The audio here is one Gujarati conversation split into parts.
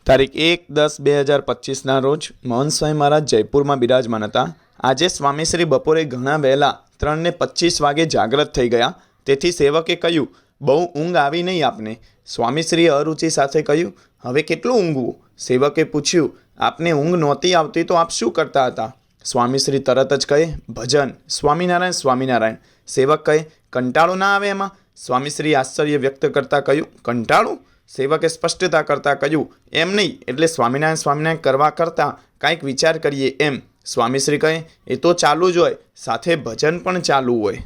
તારીખ 1-10-2025 રોજ મહંત સ્વામી મહારાજ જયપુરમાં બિરાજમાન હતા. આજે સ્વામીશ્રી બપોરે ઘણા વહેલા 3:25 વાગે જાગ્રત થઈ ગયા. તેથી સેવકે કહ્યું, બહુ ઊંઘ આવી નહીં આપને. સ્વામીશ્રીએ અરુચિ સાથે કહ્યું, હવે કેટલું ઊંઘવું? સેવકે પૂછ્યું, આપને ઊંઘ નહોતી આવતી તો આપ શું કરતા હતા? સ્વામીશ્રી તરત જ કહે, ભજન, સ્વામિનારાયણ સ્વામિનારાયણ. સેવક કહે, કંટાળો ના આવે એમાં? સ્વામીશ્રી આશ્ચર્ય વ્યક્ત કરતાં કહ્યું, કંટાળું? સેવકે સ્પષ્ટતા કરતાં કહ્યું, એમ નહીં, એટલે સ્વામિનારાયણ સ્વામિનારાયણ કરવા કરતાં કાંઈક વિચાર કરીએ એમ. સ્વામીશ્રી કહે, એ તો ચાલુ જ હોય, સાથે ભજન પણ ચાલુ હોય.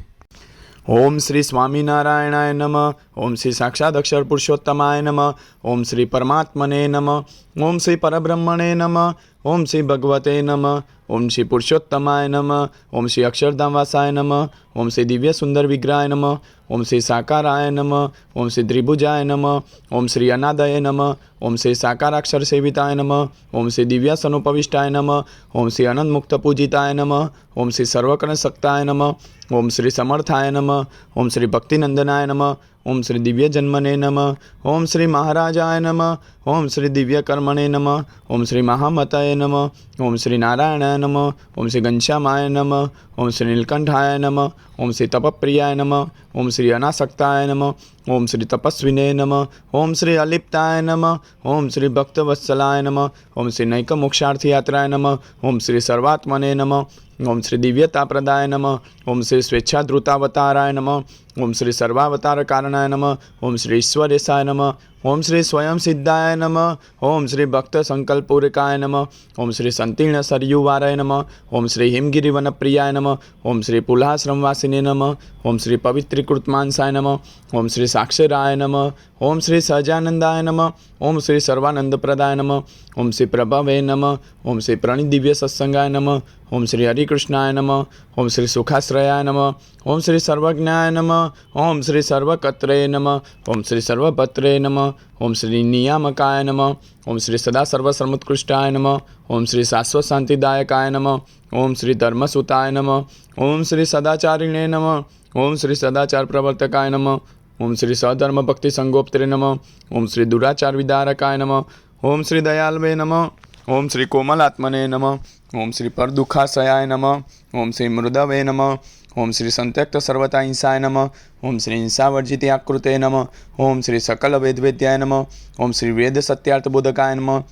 ઓમ શ્રી સ્વામિનારાયણાય નમઃ. ઓમ શ્રી સાક્ષાત અક્ષર પુરુષોત્તમાય નમઃ. ઓમ શ્રી પરમાત્મને નમઃ. ઓમ શ્રી પરબ્રહ્મણે નમઃ. ઓમ શ્રી ભગવતે નમઃ. ઓમ શ્રી પુરુષોત્તમાય નમઃ. ઓમ શ્રી અક્ષરધામવાસાય નમઃ. ઓમ શ્રી દિવ્ય સુંદર વિગ્રહાય નમઃ. ઓમ શ્રી સાકારાય નમઃ. ઓમ શ્રી ત્રિભુજાય નમઃ. ઓમ શ્રી અનાદય નમઃ. ઓમ શ્રી સાકારાક્ષર સેવિતાય નમઃ. ઓમ શ્રી દિવ્યાસનોપવિષ્ટાય નમઃ. ઓમ શ્રી અનંત મુક્ત પૂજિતાય નમઃ. ઓમ શ્રી સર્વકર્ણ શક્તાય નમઃ. ઓમ શ્રી સમર્થાય નમઃ. ઓમ શ્રી ભક્તિનંદનાય નમઃ. ઓમ શ્રી દિવ્ય જન્મને નમઃ. ઓમ શ્રી મહારાજાય નમઃ. ઓમ શ્રી દિવ્ય કર્મણે નમઃ. ઓમ શ્રી મહામતય નમઃ. ઓમ શ્રી નારાયણાય નમઃ. ઓમ શ્રી ઘનશ્યામાય નમઃ. ઓમ શ્રી નીલકંઠાય નમઃ. ઓમ શ્રી તપપ્રિયાય નમઃ. ઓમ શ્રી અનાસક્તાય નમઃ. ઓમ શ્રી તપસ્વિને નમઃ. ઓમ શ્રી અલિપ્તાય નમઃ. ઓમ શ્રી ભક્તવત્સલાય નમઃ. ઓમ શ્રી નૈકમોક્ષાર્થયાત્રાય નમઃ. ઓમ શ્રી સર્વાત્મને નમઃ. ઓમ શ્રી દિવ્યતાપ્રદાય નમઃ. ઓમ શ્રી સ્વેચ્છાધૃતાવતારાય નમઃ. ઓમ શ્રી સર્વાવતાર કારણાય નમઃ. ઓમ શ્રી ઈશ્વરેશાય નમઃ. ઓમ શ્રી સ્વયં સિદ્ધાય નમઃ. ઓમ શ્રી ભક્ત સંકલ્પૂરકાય નમઃ. ઓમ શ્રી સંતીર્ણ સરયુવારાય નમઃ. ઓમ શ્રી હિમગિરિવનપ્રિયાય નમઃ. ઓમ શ્રી પુલાશ્રમવાસિને નમઃ. ઓમ શ્રી પવિત્રીકૃતમાનસાય નમઃ. ઓમ શ્રી સાક્ષરાય નમઃ. ઓમ શ્રી સહજાનંદાય નમઃ. ઓમ શ્રી સર્વાનંદપ્રદાય નમઃ. ઓમ શ્રી પ્રભવે નમઃ. ઓમ શ્રી પ્રણિદિવ્ય સત્સંગાય નમઃ. ઓમ શ્રી હરિકૃષ્ણાય નમઃ. ઓમ શ્રી સુખાશ્રયાય નમઃ. ઓમ શ્રી સર્વજ્ઞાય નમઃ. ઓમ શ્રી સર્વકત્રે નમઃ. ઓમ શ્રી સર્વભત્રે નમઃ. ઓમ શ્રી નિયામકાય નમઃ. ઓમ શ્રી સદા સર્વસર્વોત્કૃષ્ટાય નમઃ. ઓમ શ્રી શાશ્વત શાંતિદાયકાય નમઃ. ઓમ શ્રી ધર્મસુતાય નમઃ. ઓમ શ્રી સદાચારિણે નમઃ. ઓમ શ્રી સદાચાર પ્રવર્તકાય નમઃ. ઓમ શ્રી સધર્મ ભક્તિ સંગોપત્રે નમઃ. ઓમ શ્રી દુરાચાર વિદારકાય નમઃ. ઓમ શ્રી દયાલવે નમઃ. ઓમ શ્રી કોમલાત્મને નમઃ. ઓમ શ્રી પરદુખાશયાય નમઃ. ઓમ શ્રી મૃદવે નમઃ. ઓમ શ્રી સંત્યક્ત સર્વતા હિંસાય નમઃ. ઓમ શ્રી હિંસાવર્જિતે આકૃતે નમઃ. ઓમ શ્રી સકલ વેદવેદ્યાય નમઃ. ઓમ શ્રી વેદ સત્યાર્થબોધકાય નમઃ.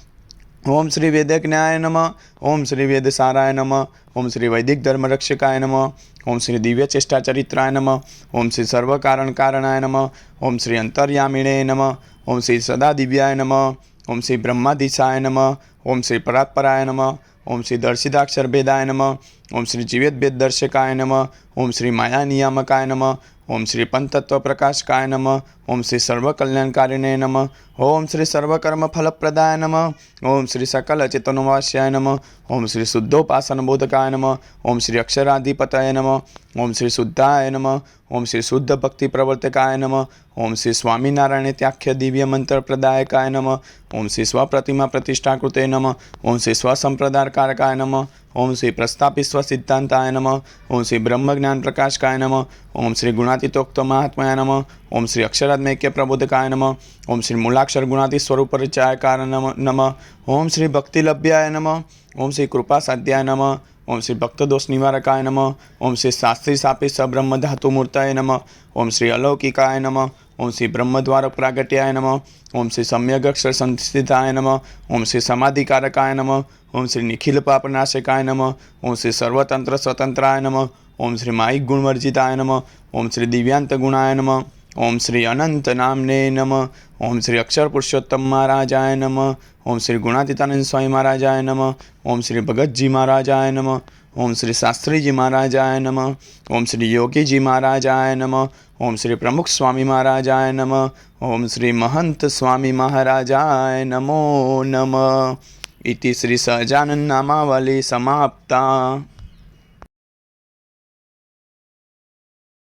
ઓમ શ્રી વેદજ્ઞાય નમઃ. ઓમ શ્રી વેદસારાય નમઃ. ઓમ શ્રી વૈદિક ધર્મરક્ષકાય નમઃ. ઓમ શ્રી દિવ્ય ચેષ્ટાચરિત્રાય નમઃ. ઓમ શ્રી સર્વકારણ કારણાય નમઃ. ઓમ શ્રી અંતર્યામિણે નમઃ. ઓમ શ્રી સદા દિવ્યાય નમઃ. ઓમ શ્રી બ્રહ્માધીશાય નમઃ. ઓમ શ્રી પરાત્પરાય નમઃ. ઓમ શ્રી દર્શિતાક્ષરભેદાય નમઃ. ઓમ શ્રી જીવેદભેદ દર્શકાય નમઃ. ઓમ શ્રી માયા નિયામકાય નમઃ. ઓમ શ્રી પંચતત્વ પ્રકાશકાય નમઃ. ઓમ શ્રી સર્વકલ્યાણકારિણે નમઃ. ઓમ શ્રી સર્વકર્મ ફલપ્રદાય નમઃ. ઓમ શ્રી સકલ ચેતનવાસ્યાય નમઃ. ઓમ શ્રી શુદ્ધોપાસન બોધકાય નમઃ. ઓમ શ્રી અક્ષરાધિપતય નમઃ. ઓમ શ્રી શુદ્ધાય નમઃ. ઓમ શ્રી શુદ્ધ ભક્તિ પ્રવર્તકાય નમઃ. ઓમ શ્રી સ્વામિનારાયણ ત્યાખ્ય દિવ્ય મંત્ર પ્રદાયકાય નમઃ. ઓમ શ્રી સ્વપ્રતિમા પ્રતિષ્ઠાકૃતે નમઃ. ઓમ શ્રી સ્વસંપ્રદારકારકાય નમઃ. ઓમ શ્રી પ્રસ્થાપિત સ્વસિદ્ધાંતાય નમઃ. ઓમ શ્રી બ્રહ્મજ્ઞાન પ્રકાશકાય નમઃ. ઓમ શ્રી ગુણાતીતોક્ત મહાત્માય નમઃ. ઓમ શ્રી અક્ષરાત્મૈક્ય પ્રબોધકાય નમઃ. ઓમ શ્રી મૂલાક્ષર ગુણાતી સ્વરૂપ પરિચયાકાર નમઃ. ઓમ શ્રી ભક્તિલભ્યાય નમઃ. ઓમ શ્રી કૃપાસાધ્યાય નમઃ. ઓમ શ્રી ભક્તદોષ નિવારકાય નમઃ. ઓમ શ્રી શાસ્ત્રી સાપી સબ્રહ્મ ધાતુ મૂર્તાય નમઃ. ઓમ શ્રી અલૌકિકાય નમઃ. ઓમ શ્રી બ્રહ્મદ્વાર પ્રાગટ્યાય નમઃ. ઓમ શ્રી સમ્યગક્ષર સંસ્થિતાય નમઃ. ઓમ શ્રી સમાધિકારકાય નમઃ. ઓમ શ્રી નિખિલ પાપનાશકાય નમઃ. ઓમ શ્રી સર્વતંત્ર સ્વતંત્રાય નમઃ. ઓમ શ્રી માયિક ગુણવર્જિતાય નમઃ. ઓમ શ્રી દિવ્યાંત ગુણાય નમઃ. ઓમ શ્રી અનંત નામને નમઃ. ઓમ શ્રી અક્ષર પુરુષોત્તમ મહારાજાય નમઃ. ઓમ શ્રી ગુણાતીતાનંદ સ્વામી મહારાજાય નમઃ. ઓમ શ્રી ભગતજી મહારાજાય નમઃ. ઓમ શ્રી શાસ્ત્રીજી મહારાજાય નમઃ. ઓમ શ્રી યોગીજી મહારાજાય નમઃ. ઓમ શ્રી પ્રમુખ સ્વામી મહારાજાય નમઃ. ઓમ શ્રી મહંત સ્વામી મહારાજાય નમો નમઃ. ઇતિ શ્રી સહજાનંદ નામાવલી સમાપ્તા.